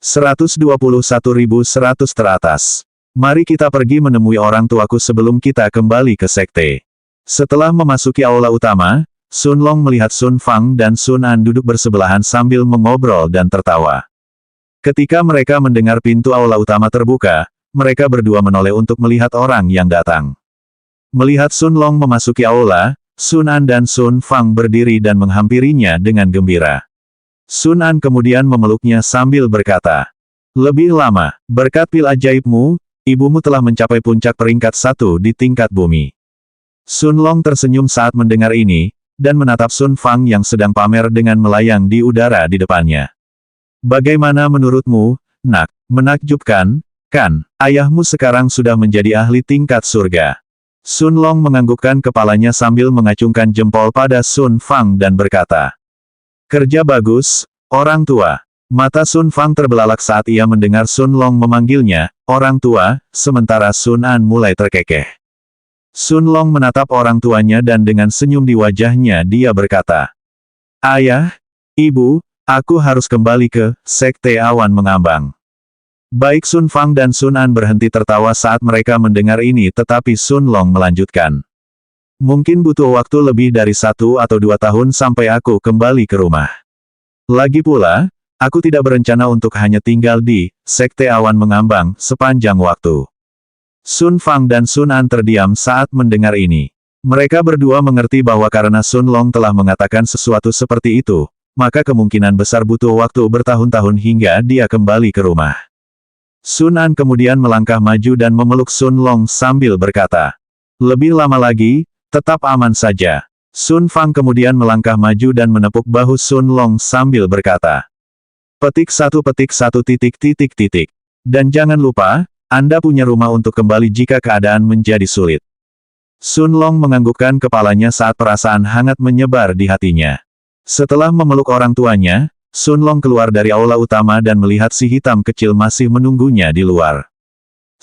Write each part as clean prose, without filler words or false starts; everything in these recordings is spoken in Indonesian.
121.100 teratas. Mari kita pergi menemui orang tuaku sebelum kita kembali ke sekte. Setelah memasuki aula utama, Sun Long melihat Sun Fang dan Sun An duduk bersebelahan sambil mengobrol dan tertawa. Ketika mereka mendengar pintu aula utama terbuka, mereka berdua menoleh untuk melihat orang yang datang. Melihat Sun Long memasuki aula, Sun An dan Sun Fang berdiri dan menghampirinya dengan gembira. Sun An kemudian memeluknya sambil berkata, "Lebih lama, berkat pil ajaibmu, ibumu telah mencapai puncak peringkat 1 di tingkat bumi." Sun Long tersenyum saat mendengar ini, dan menatap Sun Fang yang sedang pamer dengan melayang di udara di depannya. "Bagaimana menurutmu, Nak? Menakjubkan, kan? Ayahmu sekarang sudah menjadi ahli tingkat surga." Sun Long menganggukkan kepalanya sambil mengacungkan jempol pada Sun Fang dan berkata, "Kerja bagus, orang tua." Mata Sun Fang terbelalak saat ia mendengar Sun Long memanggilnya, "orang tua," sementara Sun An mulai terkekeh. Sun Long menatap orang tuanya dan dengan senyum di wajahnya dia berkata, "Ayah, Ibu, aku harus kembali ke Sekte Awan Mengambang." Baik Sun Fang dan Sun An berhenti tertawa saat mereka mendengar ini tetapi Sun Long melanjutkan. "Mungkin butuh waktu lebih dari 1 atau 2 tahun sampai aku kembali ke rumah. Lagi pula, aku tidak berencana untuk hanya tinggal di Sekte Awan Mengambang sepanjang waktu." Sun Fang dan Sun An terdiam saat mendengar ini. Mereka berdua mengerti bahwa karena Sun Long telah mengatakan sesuatu seperti itu, maka kemungkinan besar butuh waktu bertahun-tahun hingga dia kembali ke rumah. Sun An kemudian melangkah maju dan memeluk Sun Long sambil berkata, "Lebih lama lagi, tetap aman saja." Sun Fang kemudian melangkah maju dan menepuk bahu Sun Long sambil berkata, "Petik 1. Dan jangan lupa, Anda punya rumah untuk kembali jika keadaan menjadi sulit." Sun Long menganggukkan kepalanya saat perasaan hangat menyebar di hatinya. Setelah memeluk orang tuanya, Sun Long keluar dari aula utama dan melihat si hitam kecil masih menunggunya di luar.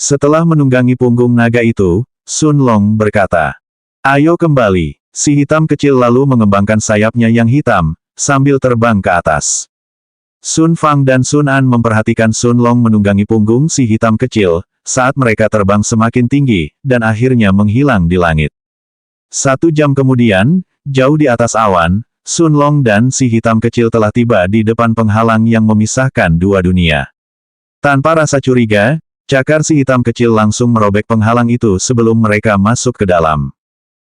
Setelah menunggangi punggung naga itu, Sun Long berkata, "Ayo kembali." Si hitam kecil lalu mengembangkan sayapnya yang hitam, sambil terbang ke atas. Sun Fang dan Sun An memperhatikan Sun Long menunggangi punggung si hitam kecil, saat mereka terbang semakin tinggi, dan akhirnya menghilang di langit. 1 jam kemudian, jauh di atas awan, Sun Long dan si hitam kecil telah tiba di depan penghalang yang memisahkan dua dunia. Tanpa rasa curiga, cakar si hitam kecil langsung merobek penghalang itu sebelum mereka masuk ke dalam.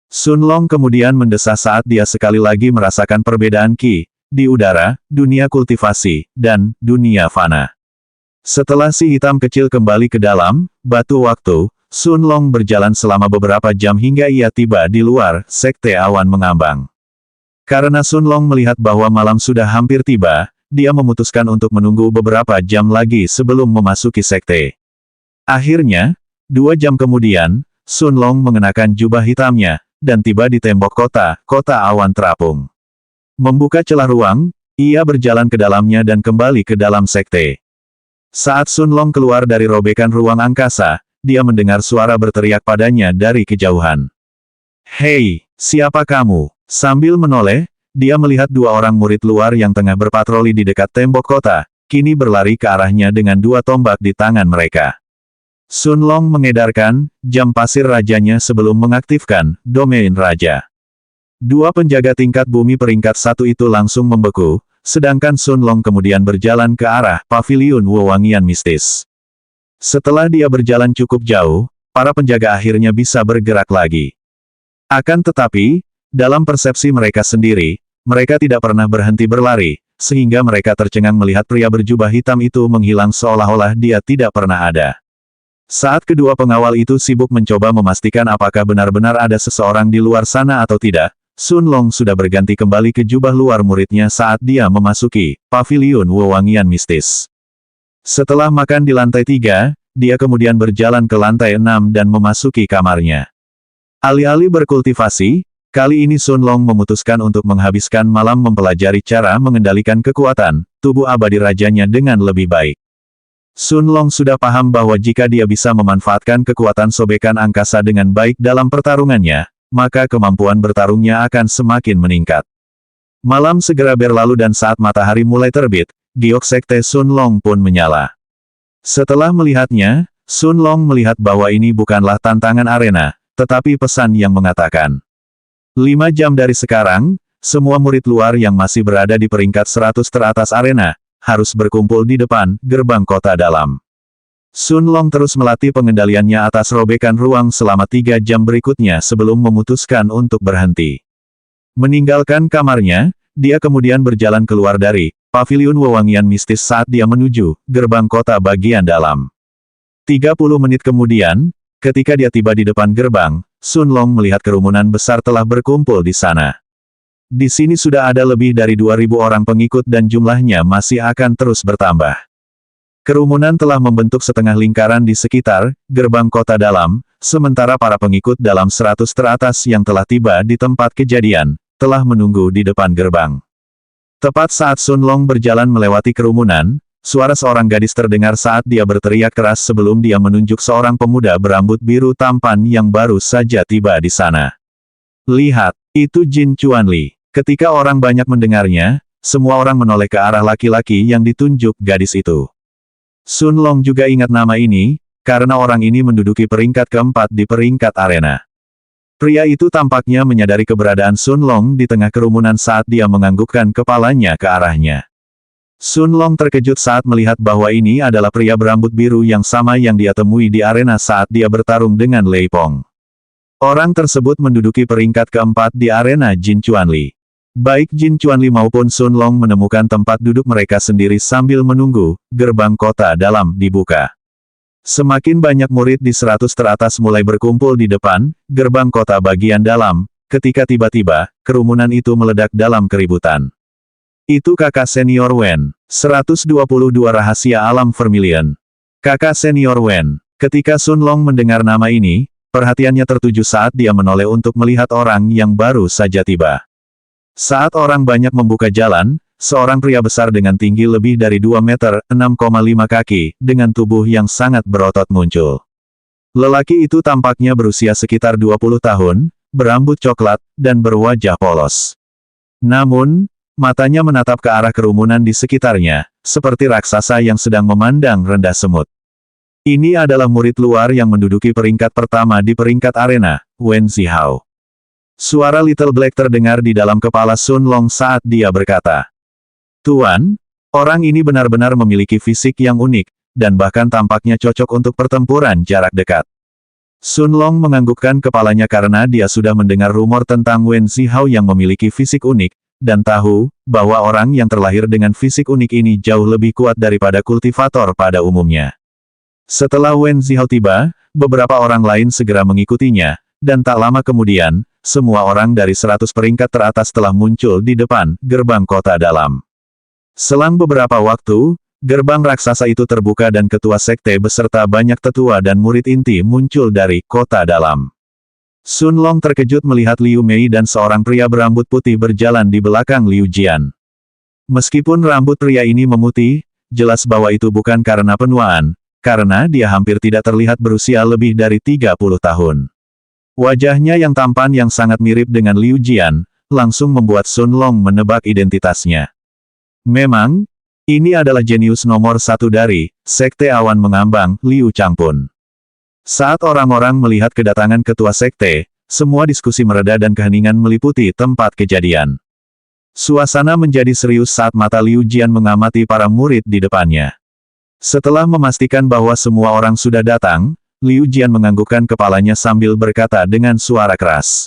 Sun Long kemudian mendesah saat dia sekali lagi merasakan perbedaan ki, di udara, dunia kultivasi, dan dunia fana. Setelah si hitam kecil kembali ke dalam batu waktu, Sun Long berjalan selama beberapa jam hingga ia tiba di luar Sekte Awan Mengambang. Karena Sun Long melihat bahwa malam sudah hampir tiba, dia memutuskan untuk menunggu beberapa jam lagi sebelum memasuki sekte. Akhirnya, 2 jam kemudian, Sun Long mengenakan jubah hitamnya, dan tiba di tembok kota awan terapung. Membuka celah ruang, ia berjalan ke dalamnya dan kembali ke dalam sekte. Saat Sun Long keluar dari robekan ruang angkasa, dia mendengar suara berteriak padanya dari kejauhan. "Hei, siapa kamu?" Sambil menoleh, dia melihat 2 orang murid luar yang tengah berpatroli di dekat tembok kota, kini berlari ke arahnya dengan 2 tombak di tangan mereka. Sun Long mengedarkan jam pasir rajanya sebelum mengaktifkan domain raja. 2 penjaga tingkat bumi peringkat 1 itu langsung membeku, sedangkan Sun Long kemudian berjalan ke arah paviliun wewangian mistis. Setelah dia berjalan cukup jauh, para penjaga akhirnya bisa bergerak lagi. Akan tetapi, dalam persepsi mereka sendiri, mereka tidak pernah berhenti berlari, sehingga mereka tercengang melihat pria berjubah hitam itu menghilang seolah-olah dia tidak pernah ada. Saat kedua pengawal itu sibuk mencoba memastikan apakah benar-benar ada seseorang di luar sana atau tidak, Sun Long sudah berganti kembali ke jubah luar muridnya saat dia memasuki paviliun wewangian mistis. Setelah makan di lantai 3, dia kemudian berjalan ke lantai 6 dan memasuki kamarnya. Alih-alih berkultivasi, kali ini Sun Long memutuskan untuk menghabiskan malam mempelajari cara mengendalikan kekuatan tubuh abadi rajanya dengan lebih baik. Sun Long sudah paham bahwa jika dia bisa memanfaatkan kekuatan sobekan angkasa dengan baik dalam pertarungannya, maka kemampuan bertarungnya akan semakin meningkat. Malam segera berlalu dan saat matahari mulai terbit, giok sekte Sun Long pun menyala. Setelah melihatnya, Sun Long melihat bahwa ini bukanlah tantangan arena, tetapi pesan yang mengatakan. 5 jam dari sekarang, semua murid luar yang masih berada di peringkat 100 teratas arena, harus berkumpul di depan gerbang kota dalam. Sun Long terus melatih pengendaliannya atas robekan ruang selama 3 jam berikutnya sebelum memutuskan untuk berhenti. Meninggalkan kamarnya, dia kemudian berjalan keluar dari paviliun wewangian mistis saat dia menuju gerbang kota bagian dalam. 30 menit kemudian, ketika dia tiba di depan gerbang, Sun Long melihat kerumunan besar telah berkumpul di sana. Di sini sudah ada lebih dari 2.000 orang pengikut dan jumlahnya masih akan terus bertambah. Kerumunan telah membentuk setengah lingkaran di sekitar gerbang kota dalam, sementara para pengikut dalam 100 teratas yang telah tiba di tempat kejadian, telah menunggu di depan gerbang. Tepat saat Sun Long berjalan melewati kerumunan, suara seorang gadis terdengar saat dia berteriak keras sebelum dia menunjuk seorang pemuda berambut biru tampan yang baru saja tiba di sana. Lihat, itu Jin Chuanli. Ketika orang banyak mendengarnya, semua orang menoleh ke arah laki-laki yang ditunjuk gadis itu. Sun Long juga ingat nama ini, karena orang ini menduduki peringkat keempat di peringkat arena. Pria itu tampaknya menyadari keberadaan Sun Long di tengah kerumunan saat dia menganggukkan kepalanya ke arahnya. Sun Long terkejut saat melihat bahwa ini adalah pria berambut biru yang sama yang dia temui di arena saat dia bertarung dengan Lei Pong. Orang tersebut menduduki peringkat keempat di arena Jin Chuanli. Baik Jin Chuanli maupun Sun Long menemukan tempat duduk mereka sendiri sambil menunggu gerbang kota dalam dibuka. Semakin banyak murid di 100 teratas mulai berkumpul di depan gerbang kota bagian dalam, ketika tiba-tiba, kerumunan itu meledak dalam keributan. Itu kakak senior Wen. 122 rahasia alam Vermilion. Kakak senior Wen. Ketika Sun Long mendengar nama ini, perhatiannya tertuju saat dia menoleh untuk melihat orang yang baru saja tiba. Saat orang banyak membuka jalan, seorang pria besar dengan tinggi lebih dari 2 meter, 6,5 kaki, dengan tubuh yang sangat berotot muncul. Lelaki itu tampaknya berusia sekitar 20 tahun, berambut coklat, dan berwajah polos. Namun, matanya menatap ke arah kerumunan di sekitarnya, seperti raksasa yang sedang memandang rendah semut. Ini adalah murid luar yang menduduki peringkat pertama di peringkat arena, Wen Zihao. Suara Little Black terdengar di dalam kepala Sun Long saat dia berkata, "Tuan, orang ini benar-benar memiliki fisik yang unik, dan bahkan tampaknya cocok untuk pertempuran jarak dekat." Sun Long menganggukkan kepalanya karena dia sudah mendengar rumor tentang Wen Zihao yang memiliki fisik unik, dan tahu bahwa orang yang terlahir dengan fisik unik ini jauh lebih kuat daripada kultivator pada umumnya. Setelah Wen Zihao tiba, beberapa orang lain segera mengikutinya, dan tak lama kemudian, semua orang dari 100 peringkat teratas telah muncul di depan gerbang kota dalam. Selang beberapa waktu, gerbang raksasa itu terbuka dan ketua sekte beserta banyak tetua dan murid inti muncul dari kota dalam. Sun Long terkejut melihat Liu Mei dan seorang pria berambut putih berjalan di belakang Liu Jian. Meskipun rambut pria ini memutih, jelas bahwa itu bukan karena penuaan, karena dia hampir tidak terlihat berusia lebih dari 30 tahun. Wajahnya yang tampan yang sangat mirip dengan Liu Jian, langsung membuat Sun Long menebak identitasnya. Memang, ini adalah jenius nomor 1 dari Sekte Awan Mengambang, Liu Changpun. Saat orang-orang melihat kedatangan ketua sekte, semua diskusi mereda dan keheningan meliputi tempat kejadian. Suasana menjadi serius saat mata Liu Jian mengamati para murid di depannya. Setelah memastikan bahwa semua orang sudah datang, Liu Jian menganggukkan kepalanya sambil berkata dengan suara keras.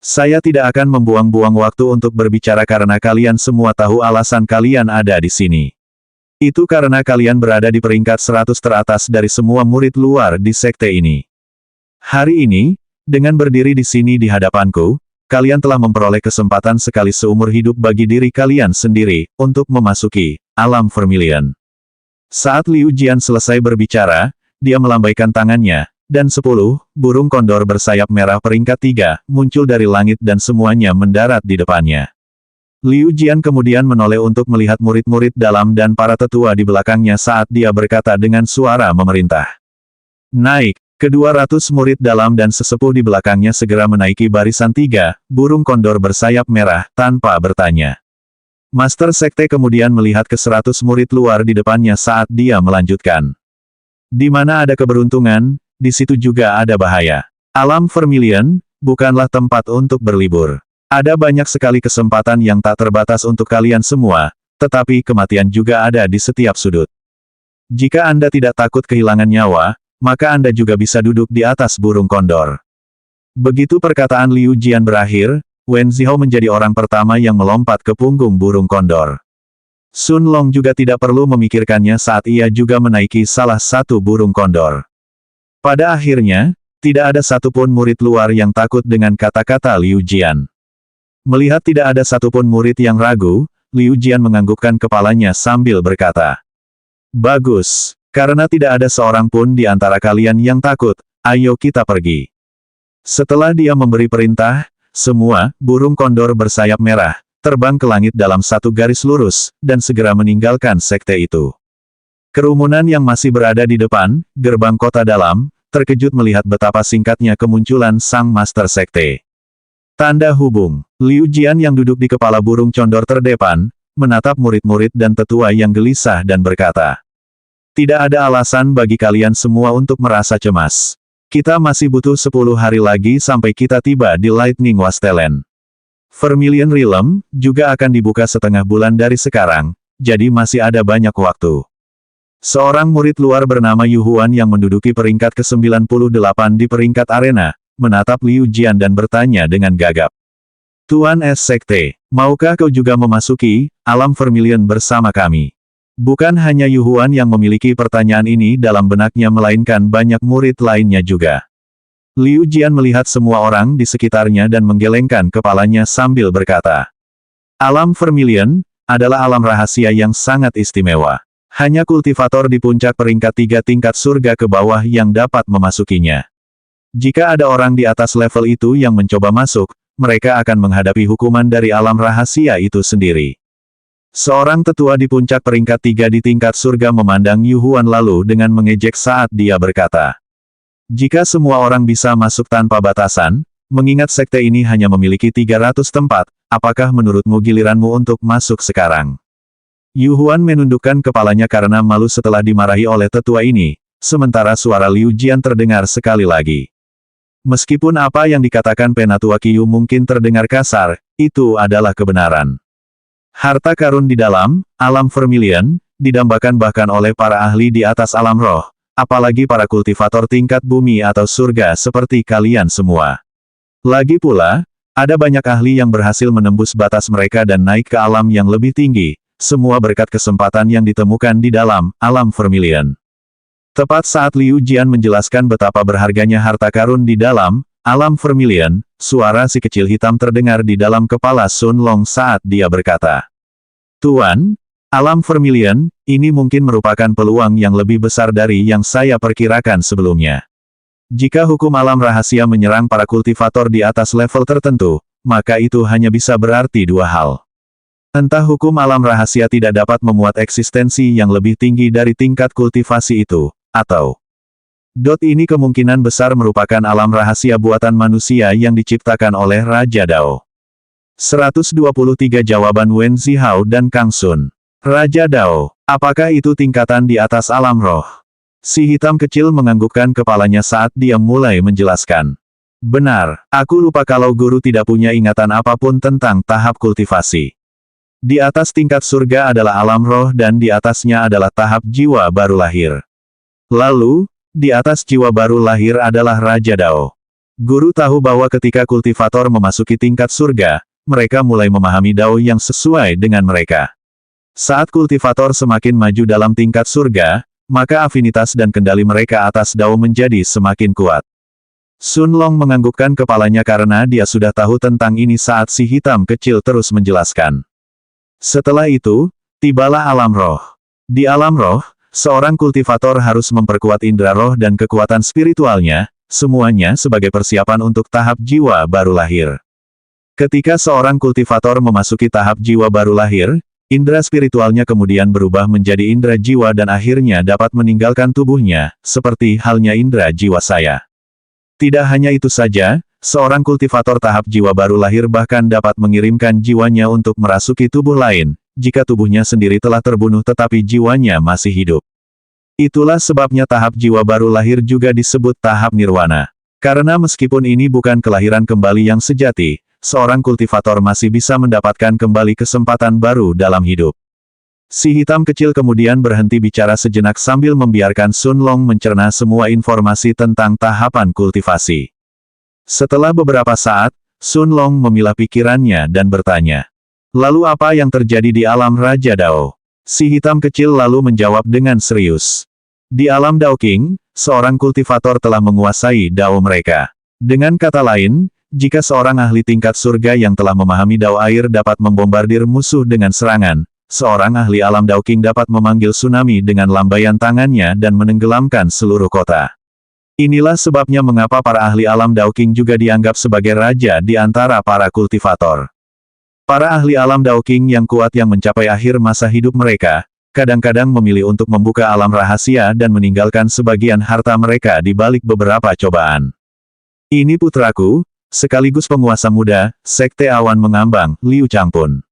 "Saya tidak akan membuang-buang waktu untuk berbicara karena kalian semua tahu alasan kalian ada di sini. Itu karena kalian berada di peringkat 100 teratas dari semua murid luar di sekte ini. Hari ini, dengan berdiri di sini di hadapanku, kalian telah memperoleh kesempatan sekali seumur hidup bagi diri kalian sendiri, untuk memasuki alam Vermilion." Saat Liu Jian selesai berbicara, dia melambaikan tangannya, dan 10 burung kondor bersayap merah peringkat 3 muncul dari langit dan semuanya mendarat di depannya. Liu Jian kemudian menoleh untuk melihat murid-murid dalam dan para tetua di belakangnya saat dia berkata dengan suara memerintah. "Naik!" Ke-200 murid dalam dan sesepuh di belakangnya segera menaiki barisan 3 burung kondor bersayap merah tanpa bertanya. Master Sekte kemudian melihat ke 100 murid luar di depannya saat dia melanjutkan. Di mana ada keberuntungan, di situ juga ada bahaya. Alam Vermilion, bukanlah tempat untuk berlibur. Ada banyak sekali kesempatan yang tak terbatas untuk kalian semua, tetapi kematian juga ada di setiap sudut. Jika Anda tidak takut kehilangan nyawa, maka Anda juga bisa duduk di atas burung kondor. Begitu perkataan Liu Jian berakhir, Wen Zihao menjadi orang pertama yang melompat ke punggung burung kondor. Sun Long juga tidak perlu memikirkannya saat ia juga menaiki salah satu burung kondor. Pada akhirnya, tidak ada satupun murid luar yang takut dengan kata-kata Liu Jian. Melihat tidak ada satupun murid yang ragu, Liu Jian menganggukkan kepalanya sambil berkata, "Bagus, karena tidak ada seorang pun di antara kalian yang takut, ayo kita pergi." Setelah dia memberi perintah, semua burung kondor bersayap merah terbang ke langit dalam satu garis lurus, dan segera meninggalkan sekte itu. Kerumunan yang masih berada di depan gerbang kota dalam, terkejut melihat betapa singkatnya kemunculan sang master sekte. Tanda hubung. Liu Jian yang duduk di kepala burung condor terdepan, menatap murid-murid dan tetua yang gelisah dan berkata, "Tidak ada alasan bagi kalian semua untuk merasa cemas. Kita masih butuh 10 hari lagi sampai kita tiba di Lightning Wasteland. Vermilion Realm juga akan dibuka setengah bulan dari sekarang, jadi masih ada banyak waktu." Seorang murid luar bernama Yu Huan yang menduduki peringkat ke-98 di peringkat arena, menatap Liu Jian dan bertanya dengan gagap. "Tuan S. Sekte, maukah kau juga memasuki alam Vermilion bersama kami?" Bukan hanya Yu Huan yang memiliki pertanyaan ini dalam benaknya melainkan banyak murid lainnya juga. Liu Jian melihat semua orang di sekitarnya dan menggelengkan kepalanya sambil berkata, "Alam Vermilion adalah alam rahasia yang sangat istimewa. Hanya kultivator di puncak peringkat 3 tingkat surga ke bawah yang dapat memasukinya. Jika ada orang di atas level itu yang mencoba masuk, mereka akan menghadapi hukuman dari alam rahasia itu sendiri." Seorang tetua di puncak peringkat 3 di tingkat surga memandang Yu Huan lalu dengan mengejek saat dia berkata, "Jika semua orang bisa masuk tanpa batasan, mengingat sekte ini hanya memiliki 300 tempat, apakah menurutmu giliranmu untuk masuk sekarang?" Yu Huan menundukkan kepalanya karena malu setelah dimarahi oleh tetua ini, sementara suara Liu Jian terdengar sekali lagi. Meskipun apa yang dikatakan Penatua Qiu mungkin terdengar kasar, itu adalah kebenaran. Harta karun di dalam alam Vermilion didambakan bahkan oleh para ahli di atas alam roh, apalagi para kultivator tingkat bumi atau surga seperti kalian semua. Lagi pula, ada banyak ahli yang berhasil menembus batas mereka dan naik ke alam yang lebih tinggi, semua berkat kesempatan yang ditemukan di dalam alam Vermilion. Tepat saat Liu Jian menjelaskan betapa berharganya harta karun di dalam alam Vermilion, suara si kecil hitam terdengar di dalam kepala Sun Long saat dia berkata, "Tuan, alam Vermilion, ini mungkin merupakan peluang yang lebih besar dari yang saya perkirakan sebelumnya. Jika hukum alam rahasia menyerang para kultivator di atas level tertentu, maka itu hanya bisa berarti dua hal. Entah hukum alam rahasia tidak dapat memuat eksistensi yang lebih tinggi dari tingkat kultivasi itu, atau ini kemungkinan besar merupakan alam rahasia buatan manusia yang diciptakan oleh Raja Dao." 123 jawaban Wen Zihao dan Kang Sun. Raja Dao, apakah itu tingkatan di atas alam roh? Si hitam kecil menganggukkan kepalanya saat dia mulai menjelaskan. "Benar, aku lupa kalau guru tidak punya ingatan apapun tentang tahap kultivasi. Di atas tingkat surga adalah alam roh dan di atasnya adalah tahap jiwa baru lahir. Lalu, di atas jiwa baru lahir adalah Raja Dao. Guru tahu bahwa ketika kultivator memasuki tingkat surga, mereka mulai memahami Dao yang sesuai dengan mereka. Saat kultivator semakin maju dalam tingkat surga, maka afinitas dan kendali mereka atas Dao menjadi semakin kuat." Sun Long menganggukkan kepalanya karena dia sudah tahu tentang ini saat si hitam kecil terus menjelaskan. Setelah itu, tibalah alam roh. Di alam roh, seorang kultivator harus memperkuat indera roh dan kekuatan spiritualnya, semuanya sebagai persiapan untuk tahap jiwa baru lahir. Ketika seorang kultivator memasuki tahap jiwa baru lahir, indera spiritualnya kemudian berubah menjadi indera jiwa dan akhirnya dapat meninggalkan tubuhnya, seperti halnya indera jiwa saya. Tidak hanya itu saja, seorang kultivator tahap jiwa baru lahir bahkan dapat mengirimkan jiwanya untuk merasuki tubuh lain, jika tubuhnya sendiri telah terbunuh tetapi jiwanya masih hidup. Itulah sebabnya tahap jiwa baru lahir juga disebut tahap nirwana. Karena meskipun ini bukan kelahiran kembali yang sejati, seorang kultivator masih bisa mendapatkan kembali kesempatan baru dalam hidup. Si hitam kecil kemudian berhenti bicara sejenak sambil membiarkan Sun Long mencerna semua informasi tentang tahapan kultivasi. Setelah beberapa saat, Sun Long memilah pikirannya dan bertanya, "Lalu apa yang terjadi di alam Raja Dao?" Si hitam kecil lalu menjawab dengan serius. Di alam Dao King, seorang kultivator telah menguasai Dao mereka. Dengan kata lain, jika seorang ahli tingkat surga yang telah memahami Dao air dapat membombardir musuh dengan serangan, seorang ahli alam Dao King dapat memanggil tsunami dengan lambaian tangannya dan menenggelamkan seluruh kota. Inilah sebabnya mengapa para ahli alam Dao King juga dianggap sebagai raja di antara para kultivator. Para ahli alam Dao King yang kuat yang mencapai akhir masa hidup mereka, kadang-kadang memilih untuk membuka alam rahasia dan meninggalkan sebagian harta mereka di balik beberapa cobaan. Ini putraku, sekaligus penguasa muda, Sekte Awan Mengambang, Liu Changpun.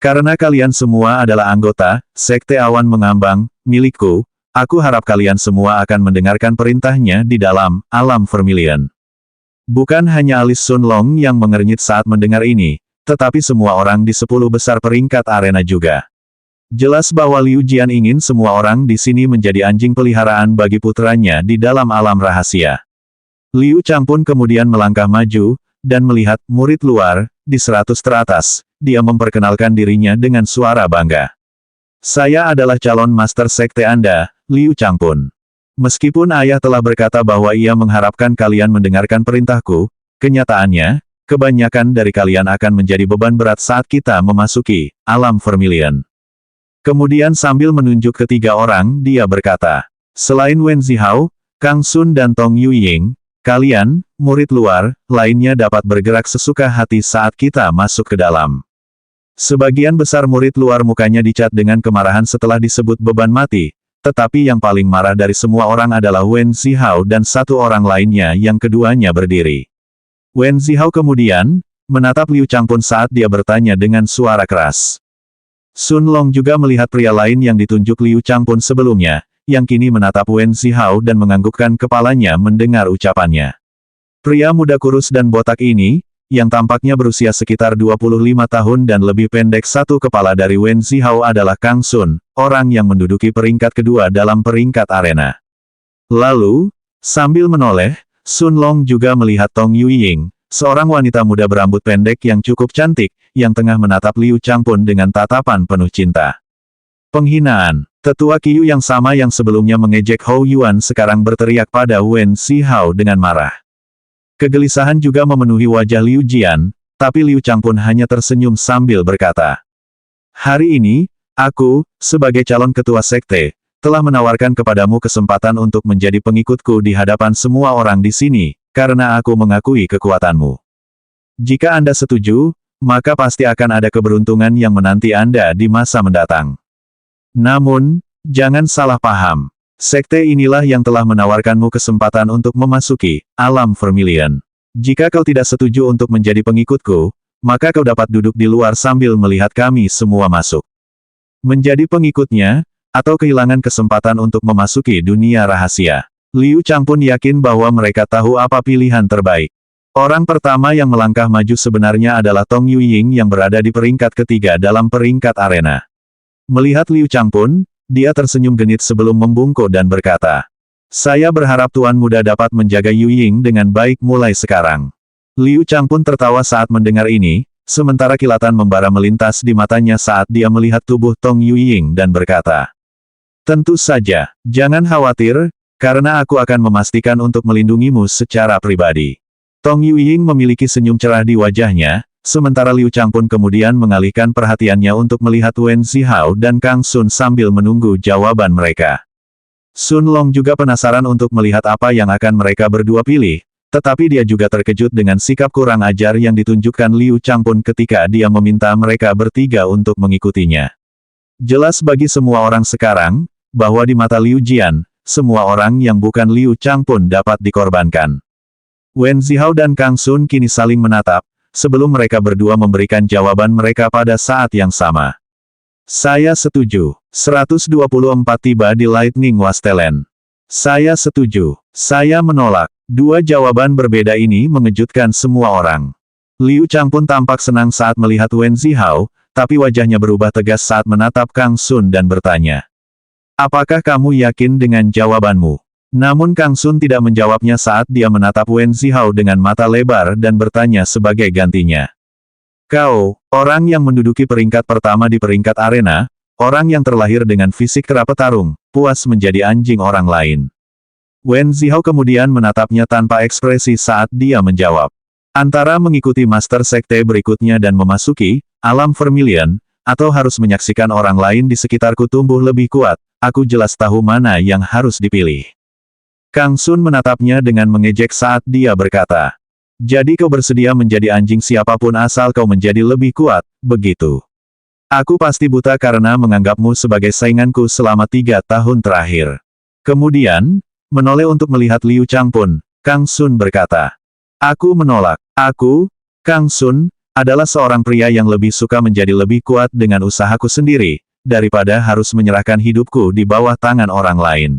Karena kalian semua adalah anggota, Sekte Awan Mengambang, milikku, aku harap kalian semua akan mendengarkan perintahnya di dalam alam Vermilion. Bukan hanya alis Sun Long yang mengernyit saat mendengar ini, tetapi semua orang di 10 besar peringkat arena juga. Jelas bahwa Liu Jian ingin semua orang di sini menjadi anjing peliharaan bagi putranya di dalam alam rahasia. Liu Changpun kemudian melangkah maju, dan melihat murid luar, di 100 teratas, dia memperkenalkan dirinya dengan suara bangga. "Saya adalah calon master sekte Anda, Liu Changpun. Meskipun ayah telah berkata bahwa ia mengharapkan kalian mendengarkan perintahku, kenyataannya, kebanyakan dari kalian akan menjadi beban berat saat kita memasuki alam Vermilion." Kemudian sambil menunjuk ketiga orang, dia berkata, "Selain Wen Zihao, Kang Sun dan Tong Yuying, kalian, murid luar, lainnya dapat bergerak sesuka hati saat kita masuk ke dalam." Sebagian besar murid luar mukanya dicat dengan kemarahan setelah disebut beban mati, tetapi yang paling marah dari semua orang adalah Wen Zihao dan satu orang lainnya yang keduanya berdiri. Wen Zihao kemudian menatap Liu Changpun saat dia bertanya dengan suara keras. Sun Long juga melihat pria lain yang ditunjuk Liu Changpun sebelumnya, yang kini menatap Wen Zihao dan menganggukkan kepalanya mendengar ucapannya. Pria muda kurus dan botak ini, yang tampaknya berusia sekitar 25 tahun dan lebih pendek satu kepala dari Wen Zihao adalah Kang Sun, orang yang menduduki peringkat kedua dalam peringkat arena. Lalu, sambil menoleh, Sun Long juga melihat Tong Yuying, seorang wanita muda berambut pendek yang cukup cantik, yang tengah menatap Liu Changpun dengan tatapan penuh cinta. Penghinaan. Tetua Qiyu yang sama yang sebelumnya mengejek Hou Yuan sekarang berteriak pada Wen Zihao dengan marah. Kegelisahan juga memenuhi wajah Liu Jian, tapi Liu Changpun hanya tersenyum sambil berkata, "Hari ini, aku, sebagai calon ketua sekte, telah menawarkan kepadamu kesempatan untuk menjadi pengikutku di hadapan semua orang di sini, karena aku mengakui kekuatanmu. Jika Anda setuju, maka pasti akan ada keberuntungan yang menanti Anda di masa mendatang. Namun, jangan salah paham. Sekte inilah yang telah menawarkanmu kesempatan untuk memasuki alam Vermilion. Jika kau tidak setuju untuk menjadi pengikutku, maka kau dapat duduk di luar sambil melihat kami semua masuk. Menjadi pengikutnya, atau kehilangan kesempatan untuk memasuki dunia rahasia." Liu Changpun yakin bahwa mereka tahu apa pilihan terbaik. Orang pertama yang melangkah maju sebenarnya adalah Tong Yuying yang berada di peringkat ketiga dalam peringkat arena. Melihat Liu Changpun, dia tersenyum genit sebelum membungkuk dan berkata, "Saya berharap Tuan Muda dapat menjaga Yuying dengan baik mulai sekarang." Liu Changpun tertawa saat mendengar ini, sementara kilatan membara melintas di matanya saat dia melihat tubuh Tong Yuying dan berkata, "Tentu saja, jangan khawatir, karena aku akan memastikan untuk melindungimu secara pribadi." Tong Yuying memiliki senyum cerah di wajahnya, sementara Liu Changpun kemudian mengalihkan perhatiannya untuk melihat Wen Zihao dan Kang Sun sambil menunggu jawaban mereka. Sun Long juga penasaran untuk melihat apa yang akan mereka berdua pilih, tetapi dia juga terkejut dengan sikap kurang ajar yang ditunjukkan Liu Changpun ketika dia meminta mereka bertiga untuk mengikutinya. Jelas bagi semua orang sekarang, bahwa di mata Liu Jian, semua orang yang bukan Liu Changpun dapat dikorbankan. Wen Zihao dan Kang Sun kini saling menatap, sebelum mereka berdua memberikan jawaban mereka pada saat yang sama. Saya setuju. 124 tiba di Lightning Wasteland. Saya setuju. Saya menolak. Dua jawaban berbeda ini mengejutkan semua orang. Liu Chang pun tampak senang saat melihat Wen Zihao, tapi wajahnya berubah tegas saat menatap Kang Sun dan bertanya. Apakah kamu yakin dengan jawabanmu? Namun Kang Sun tidak menjawabnya saat dia menatap Wen Zihao dengan mata lebar dan bertanya sebagai gantinya. Kau, orang yang menduduki peringkat pertama di peringkat arena, orang yang terlahir dengan fisik kera petarung, puas menjadi anjing orang lain. Wen Zihao kemudian menatapnya tanpa ekspresi saat dia menjawab. Antara mengikuti Master Sekte berikutnya dan memasuki alam Vermilion, atau harus menyaksikan orang lain di sekitarku tumbuh lebih kuat, aku jelas tahu mana yang harus dipilih. Kang Sun menatapnya dengan mengejek saat dia berkata. Jadi kau bersedia menjadi anjing siapapun asal kau menjadi lebih kuat, begitu. Aku pasti buta karena menganggapmu sebagai sainganku selama 3 tahun terakhir. Kemudian, menoleh untuk melihat Liu Chang pun, Kang Sun berkata. Aku menolak. Aku, Kang Sun, adalah seorang pria yang lebih suka menjadi lebih kuat dengan usahaku sendiri, daripada harus menyerahkan hidupku di bawah tangan orang lain.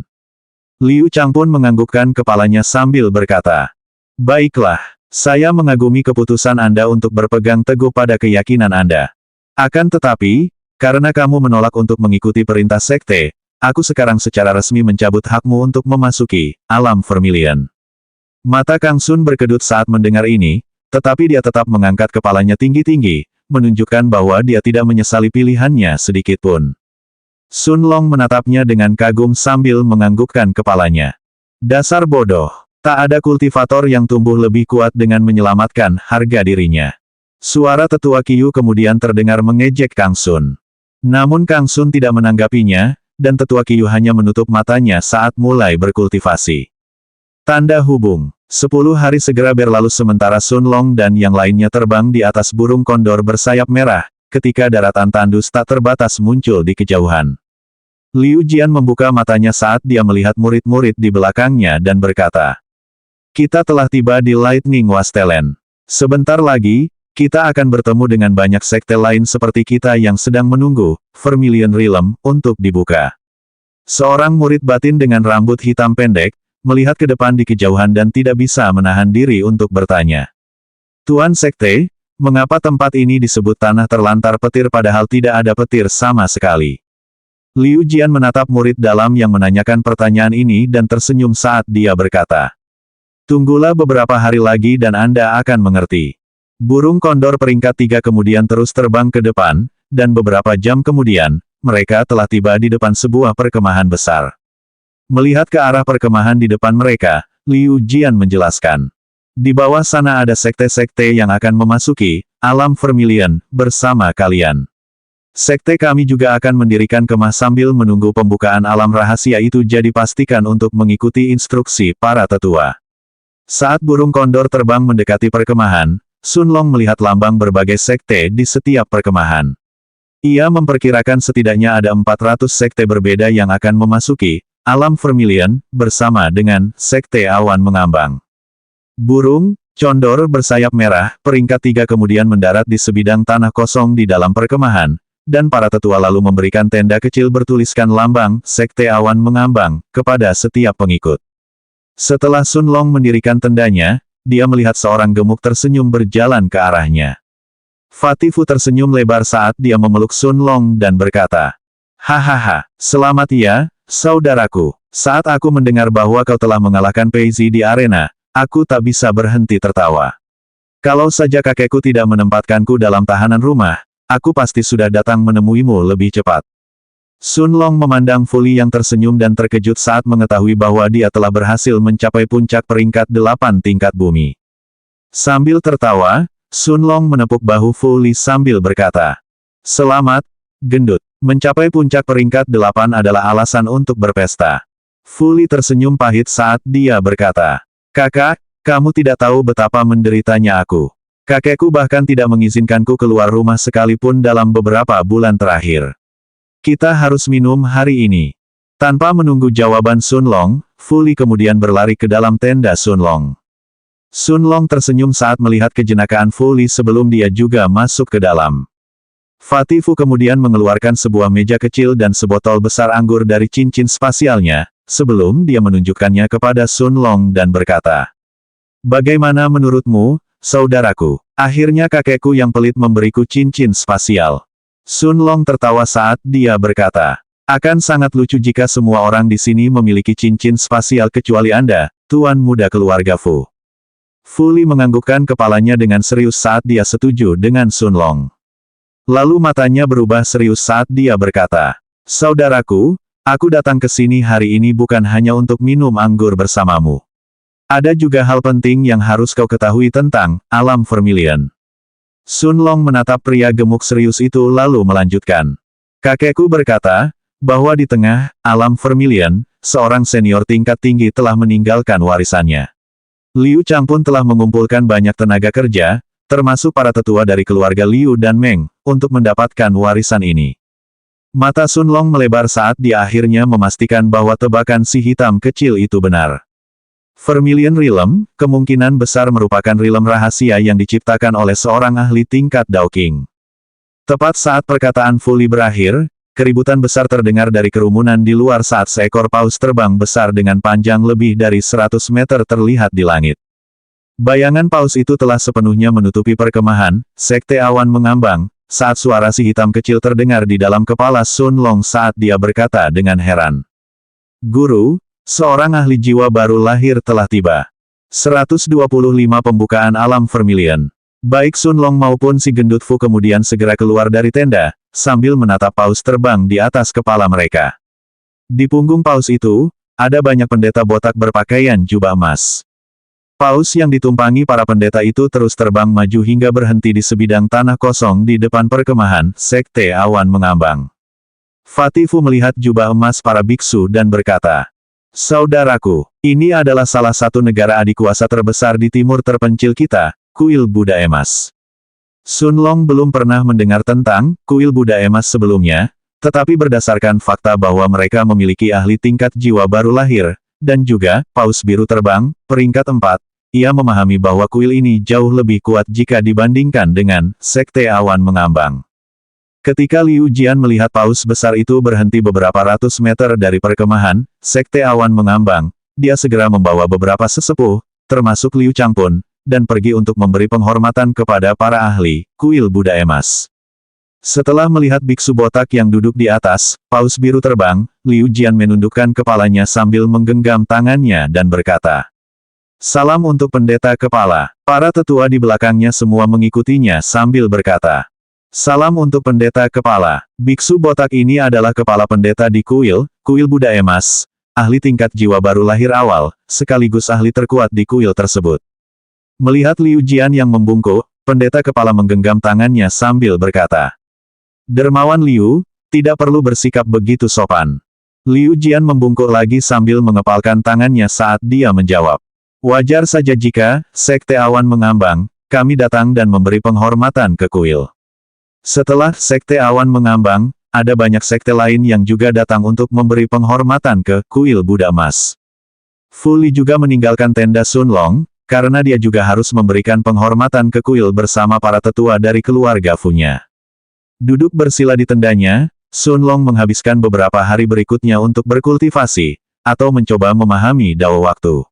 Liu Chang pun menganggukkan kepalanya sambil berkata. Baiklah. Saya mengagumi keputusan Anda untuk berpegang teguh pada keyakinan Anda. Akan tetapi, karena kamu menolak untuk mengikuti perintah sekte, aku sekarang secara resmi mencabut hakmu untuk memasuki alam Vermilion. Mata Kang Sun berkedut saat mendengar ini, tetapi dia tetap mengangkat kepalanya tinggi-tinggi, menunjukkan bahwa dia tidak menyesali pilihannya sedikitpun. Sun Long menatapnya dengan kagum sambil menganggukkan kepalanya. Dasar bodoh. Tak ada kultivator yang tumbuh lebih kuat dengan menyelamatkan harga dirinya. Suara tetua Qiu kemudian terdengar mengejek Kang Sun. Namun Kang Sun tidak menanggapinya, dan tetua Qiu hanya menutup matanya saat mulai berkultivasi. Tanda hubung. 10 hari segera berlalu sementara Sun Long dan yang lainnya terbang di atas burung kondor bersayap merah, ketika daratan tandus tak terbatas muncul di kejauhan. Liu Jian membuka matanya saat dia melihat murid-murid di belakangnya dan berkata. Kita telah tiba di Lightning Wasteland. Sebentar lagi, kita akan bertemu dengan banyak sekte lain seperti kita yang sedang menunggu Vermilion Realm untuk dibuka. Seorang murid batin dengan rambut hitam pendek, melihat ke depan di kejauhan dan tidak bisa menahan diri untuk bertanya. Tuan Sekte, mengapa tempat ini disebut tanah terlantar petir padahal tidak ada petir sama sekali? Liu Jian menatap murid dalam yang menanyakan pertanyaan ini dan tersenyum saat dia berkata. Tunggulah beberapa hari lagi dan Anda akan mengerti. Burung kondor peringkat 3 kemudian terus terbang ke depan, dan beberapa jam kemudian, mereka telah tiba di depan sebuah perkemahan besar. Melihat ke arah perkemahan di depan mereka, Liu Jian menjelaskan. Di bawah sana ada sekte-sekte yang akan memasuki alam Vermilion bersama kalian. Sekte kami juga akan mendirikan kemah sambil menunggu pembukaan alam rahasia itu jadi pastikan untuk mengikuti instruksi para tetua. Saat burung kondor terbang mendekati perkemahan, Sun Long melihat lambang berbagai sekte di setiap perkemahan. Ia memperkirakan setidaknya ada 400 sekte berbeda yang akan memasuki alam Vermilion bersama dengan sekte awan mengambang. Burung condor bersayap merah peringkat 3 kemudian mendarat di sebidang tanah kosong di dalam perkemahan, dan para tetua lalu memberikan tenda kecil bertuliskan lambang sekte awan mengambang kepada setiap pengikut. Setelah Sun Long mendirikan tendanya, dia melihat seorang gemuk tersenyum berjalan ke arahnya. Fatifu tersenyum lebar saat dia memeluk Sun Long dan berkata, Hahaha, selamat ya, saudaraku. Saat aku mendengar bahwa kau telah mengalahkan Pei Zi di arena, aku tak bisa berhenti tertawa. Kalau saja kakekku tidak menempatkanku dalam tahanan rumah, aku pasti sudah datang menemuimu lebih cepat. Sun Long memandang Fu Li yang tersenyum dan terkejut saat mengetahui bahwa dia telah berhasil mencapai puncak peringkat 8 tingkat bumi. Sambil tertawa, Sun Long menepuk bahu Fu Li sambil berkata, Selamat, gendut. Mencapai puncak peringkat 8 adalah alasan untuk berpesta. Fu Li tersenyum pahit saat dia berkata, Kakak, kamu tidak tahu betapa menderitanya aku. Kakekku bahkan tidak mengizinkanku keluar rumah sekalipun dalam beberapa bulan terakhir. Kita harus minum hari ini. Tanpa menunggu jawaban Sun Long, Fu Li kemudian berlari ke dalam tenda Sun Long. Sun Long tersenyum saat melihat kejenakaan Fu Li sebelum dia juga masuk ke dalam. Fatih Fu kemudian mengeluarkan sebuah meja kecil dan sebotol besar anggur dari cincin spasialnya, sebelum dia menunjukkannya kepada Sun Long dan berkata, "Bagaimana menurutmu, saudaraku? Akhirnya kakekku yang pelit memberiku cincin spasial." Sun Long tertawa saat dia berkata, "Akan sangat lucu jika semua orang di sini memiliki cincin spasial kecuali Anda, Tuan Muda keluarga Fu." Fu Li menganggukkan kepalanya dengan serius saat dia setuju dengan Sun Long. Lalu matanya berubah serius saat dia berkata, "Saudaraku, aku datang ke sini hari ini bukan hanya untuk minum anggur bersamamu. Ada juga hal penting yang harus kau ketahui tentang alam Vermilion." Sun Long menatap pria gemuk serius itu lalu melanjutkan. "Kakekku berkata, bahwa di tengah alam Vermilion, seorang senior tingkat tinggi telah meninggalkan warisannya. Liu Chang pun telah mengumpulkan banyak tenaga kerja, termasuk para tetua dari keluarga Liu dan Meng, untuk mendapatkan warisan ini." Mata Sun Long melebar saat dia akhirnya memastikan bahwa tebakan si hitam kecil itu benar. Vermilion Realm, kemungkinan besar merupakan realm rahasia yang diciptakan oleh seorang ahli tingkat Dao King. Tepat saat perkataan Fu Li berakhir, keributan besar terdengar dari kerumunan di luar saat seekor paus terbang besar dengan panjang lebih dari 100 meter terlihat di langit. Bayangan paus itu telah sepenuhnya menutupi perkemahan, Sekte Awan mengambang, saat suara si hitam kecil terdengar di dalam kepala Sun Long saat dia berkata dengan heran, "Guru, seorang ahli jiwa baru lahir telah tiba." 125 Pembukaan Alam Vermilion. Baik Sun Long maupun si gendut Fu kemudian segera keluar dari tenda, sambil menatap paus terbang di atas kepala mereka. Di punggung paus itu, ada banyak pendeta botak berpakaian jubah emas. Paus yang ditumpangi para pendeta itu terus terbang maju hingga berhenti di sebidang tanah kosong di depan perkemahan Sekte Awan mengambang. Fatih Fu melihat jubah emas para biksu dan berkata, "Saudaraku, ini adalah salah satu negara adikuasa terbesar di timur terpencil kita, Kuil Buddha Emas." Sun Long belum pernah mendengar tentang Kuil Buddha Emas sebelumnya, tetapi berdasarkan fakta bahwa mereka memiliki ahli tingkat jiwa baru lahir, dan juga Paus Biru Terbang, peringkat 4, ia memahami bahwa kuil ini jauh lebih kuat jika dibandingkan dengan Sekte Awan mengambang. Ketika Liu Jian melihat paus besar itu berhenti beberapa ratus meter dari perkemahan Sekte Awan mengambang, dia segera membawa beberapa sesepuh, termasuk Liu Changpun, dan pergi untuk memberi penghormatan kepada para ahli Kuil Buddha Emas. Setelah melihat biksu botak yang duduk di atas paus biru terbang, Liu Jian menundukkan kepalanya sambil menggenggam tangannya dan berkata, "Salam untuk pendeta kepala." Para tetua di belakangnya semua mengikutinya sambil berkata, "Salam untuk pendeta kepala." Biksu botak ini adalah kepala pendeta di Kuil Buddha Emas, ahli tingkat jiwa baru lahir awal, sekaligus ahli terkuat di kuil tersebut. Melihat Liu Jian yang membungkuk, pendeta kepala menggenggam tangannya sambil berkata, "Dermawan Liu, tidak perlu bersikap begitu sopan." Liu Jian membungkuk lagi sambil mengepalkan tangannya saat dia menjawab, "Wajar saja jika Sekte Awan mengambang, kami datang dan memberi penghormatan ke kuil." Setelah Sekte Awan mengambang, ada banyak sekte lain yang juga datang untuk memberi penghormatan ke Kuil Buddha Emas. Fu Li juga meninggalkan tenda Sun Long, karena dia juga harus memberikan penghormatan ke kuil bersama para tetua dari keluarga Fu-nya. Duduk bersila di tendanya, Sun Long menghabiskan beberapa hari berikutnya untuk berkultivasi, atau mencoba memahami Dao waktu.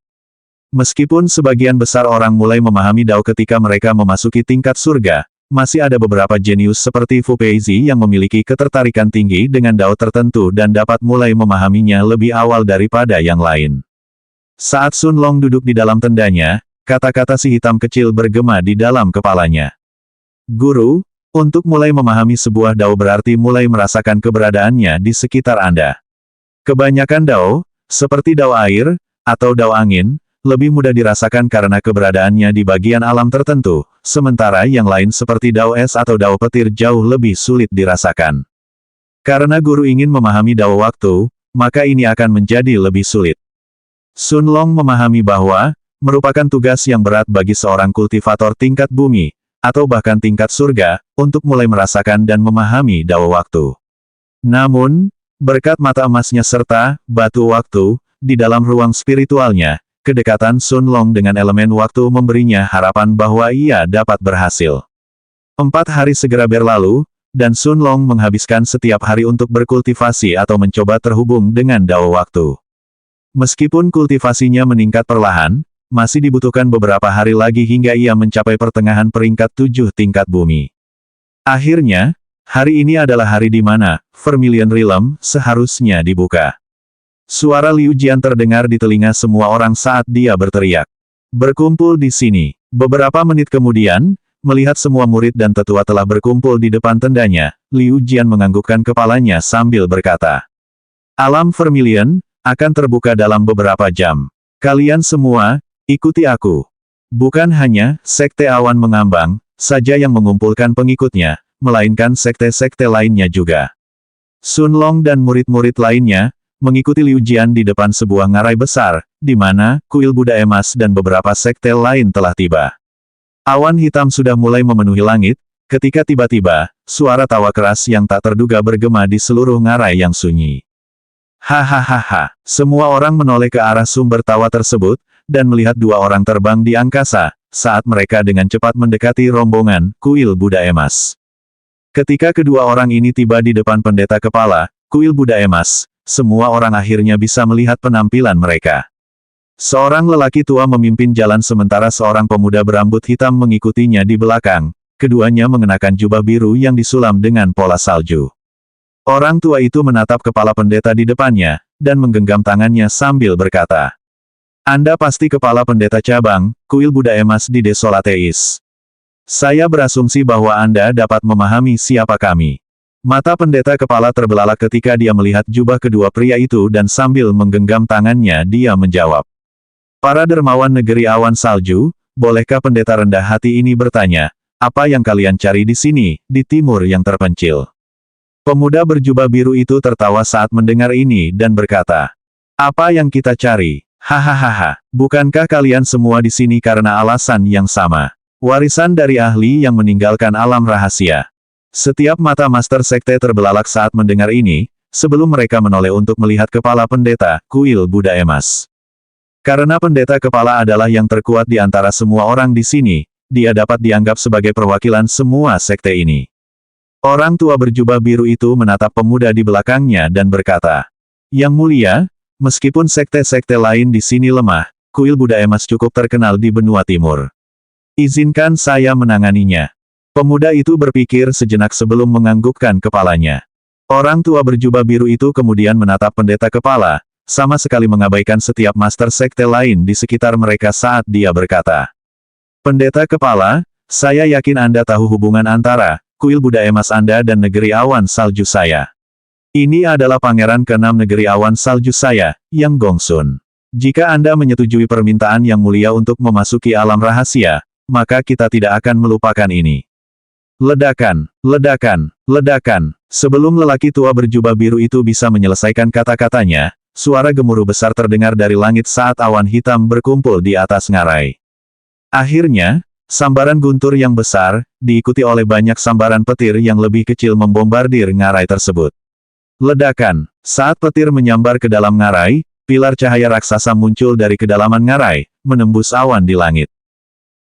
Meskipun sebagian besar orang mulai memahami Dao ketika mereka memasuki tingkat surga, masih ada beberapa jenius seperti Fu Peizi yang memiliki ketertarikan tinggi dengan Dao tertentu dan dapat mulai memahaminya lebih awal daripada yang lain. Saat Sun Long duduk di dalam tendanya, kata-kata si hitam kecil bergema di dalam kepalanya. "Guru, untuk mulai memahami sebuah Dao berarti mulai merasakan keberadaannya di sekitar Anda. Kebanyakan Dao, seperti Dao air, atau Dao angin, lebih mudah dirasakan karena keberadaannya di bagian alam tertentu, sementara yang lain seperti Dao es atau Dao petir jauh lebih sulit dirasakan. Karena guru ingin memahami Dao waktu, maka ini akan menjadi lebih sulit." Sun Long memahami bahwa, merupakan tugas yang berat bagi seorang kultivator tingkat bumi, atau bahkan tingkat surga, untuk mulai merasakan dan memahami Dao waktu. Namun, berkat mata emasnya serta batu waktu, di dalam ruang spiritualnya, kedekatan Sun Long dengan elemen waktu memberinya harapan bahwa ia dapat berhasil. 4 hari segera berlalu, dan Sun Long menghabiskan setiap hari untuk berkultivasi atau mencoba terhubung dengan Dao Waktu. Meskipun kultivasinya meningkat perlahan, masih dibutuhkan beberapa hari lagi hingga ia mencapai pertengahan peringkat 7 tingkat bumi. Akhirnya, hari ini adalah hari di mana Vermilion Realm seharusnya dibuka. Suara Liu Jian terdengar di telinga semua orang saat dia berteriak. Berkumpul di sini. Beberapa menit kemudian, melihat semua murid dan tetua telah berkumpul di depan tendanya, Liu Jian menganggukkan kepalanya sambil berkata, "Alam Vermilion akan terbuka dalam beberapa jam. Kalian semua, ikuti aku." Bukan hanya Sekte Awan Mengambang saja yang mengumpulkan pengikutnya, melainkan sekte-sekte lainnya juga. Sun Long dan murid-murid lainnya mengikuti Liu Jian di depan sebuah ngarai besar, di mana kuil Buddha emas dan beberapa sekte lain telah tiba. Awan hitam sudah mulai memenuhi langit, ketika tiba-tiba, suara tawa keras yang tak terduga bergema di seluruh ngarai yang sunyi. Hahaha, semua orang menoleh ke arah sumber tawa tersebut, dan melihat dua orang terbang di angkasa, saat mereka dengan cepat mendekati rombongan kuil Buddha emas. Ketika kedua orang ini tiba di depan pendeta kepala kuil Buddha emas, semua orang akhirnya bisa melihat penampilan mereka. Seorang lelaki tua memimpin jalan sementara seorang pemuda berambut hitam mengikutinya di belakang, keduanya mengenakan jubah biru yang disulam dengan pola salju. Orang tua itu menatap kepala pendeta di depannya, dan menggenggam tangannya sambil berkata, "Anda pasti kepala pendeta cabang, kuil Buddha emas di Desolateis. Saya berasumsi bahwa Anda dapat memahami siapa kami." Mata pendeta kepala terbelalak ketika dia melihat jubah kedua pria itu dan sambil menggenggam tangannya dia menjawab. "Para dermawan negeri awan salju, bolehkah pendeta rendah hati ini bertanya, apa yang kalian cari di sini, di timur yang terpencil?" Pemuda berjubah biru itu tertawa saat mendengar ini dan berkata, "Apa yang kita cari? Hahaha, bukankah kalian semua di sini karena alasan yang sama? Warisan dari ahli yang meninggalkan alam rahasia." Setiap mata Master Sekte terbelalak saat mendengar ini, sebelum mereka menoleh untuk melihat kepala pendeta kuil Buddha emas. Karena pendeta kepala adalah yang terkuat di antara semua orang di sini, dia dapat dianggap sebagai perwakilan semua sekte ini. Orang tua berjubah biru itu menatap pemuda di belakangnya dan berkata, "Yang mulia, meskipun sekte-sekte lain di sini lemah, kuil Buddha emas cukup terkenal di benua timur. Izinkan saya menanganinya." Pemuda itu berpikir sejenak sebelum menganggukkan kepalanya. Orang tua berjubah biru itu kemudian menatap pendeta kepala, sama sekali mengabaikan setiap master sekte lain di sekitar mereka saat dia berkata, "Pendeta kepala, saya yakin Anda tahu hubungan antara kuil Buddha emas Anda dan negeri awan salju saya. Ini adalah pangeran ke-6 negeri awan salju saya, Yang Gongsun. Jika Anda menyetujui permintaan yang mulia untuk memasuki alam rahasia, maka kita tidak akan melupakan ini." Ledakan, ledakan, ledakan. Sebelum lelaki tua berjubah biru itu bisa menyelesaikan kata-katanya, suara gemuruh besar terdengar dari langit saat awan hitam berkumpul di atas ngarai. Akhirnya, sambaran guntur yang besar, diikuti oleh banyak sambaran petir yang lebih kecil membombardir ngarai tersebut. Ledakan. Saat petir menyambar ke dalam ngarai, pilar cahaya raksasa muncul dari kedalaman ngarai, menembus awan di langit.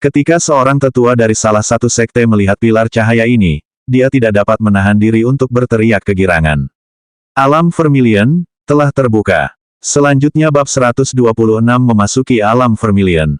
Ketika seorang tetua dari salah satu sekte melihat pilar cahaya ini, dia tidak dapat menahan diri untuk berteriak kegirangan. Alam Vermilion telah terbuka. Selanjutnya bab 126 memasuki alam Vermilion.